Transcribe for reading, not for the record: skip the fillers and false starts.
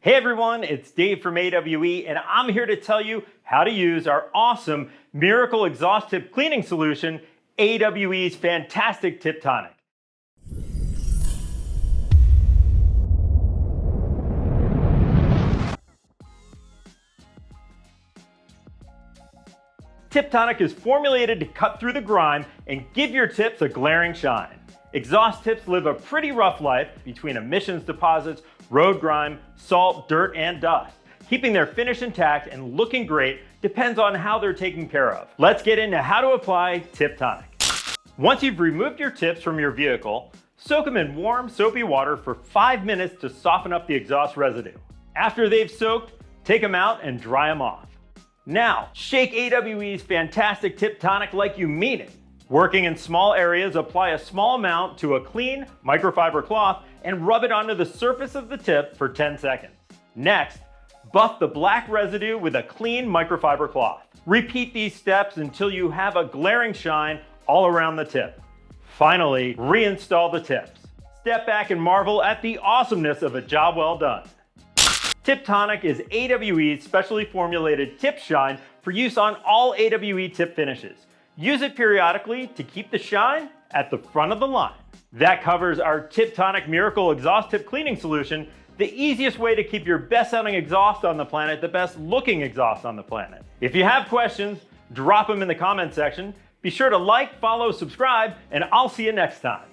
Hey everyone, it's Dave from AWE, and I'm here to tell you how to use our awesome Miracle Exhaust Tip Cleaning Solution, AWE's fantastic Tip Tonic. Tip Tonic is formulated to cut through the grime and give your tips a glaring shine. Exhaust tips live a pretty rough life between emissions deposits, road grime, salt, dirt, and dust. Keeping their finish intact and looking great depends on how they're taken care of. Let's get into how to apply Tip Tonic. Once you've removed your tips from your vehicle, soak them in warm, soapy water for 5 minutes to soften up the exhaust residue. After they've soaked, take them out and dry them off. Now, shake AWE's fantastic Tip Tonic like you mean it. Working in small areas, apply a small amount to a clean microfiber cloth and rub it onto the surface of the tip for 10 seconds. Next, buff the black residue with a clean microfiber cloth. Repeat these steps until you have a glaring shine all around the tip. Finally, reinstall the tips. Step back and marvel at the awesomeness of a job well done. Tip Tonic is AWE's specially formulated tip shine for use on all AWE tip finishes. Use it periodically to keep the shine at the front of the line. That covers our Tip Tonic Miracle Exhaust Tip Cleaning Solution, the easiest way to keep your best sounding exhaust on the planet, the best looking exhaust on the planet. If you have questions, drop them in the comment section. Be sure to like, follow, subscribe, and I'll see you next time.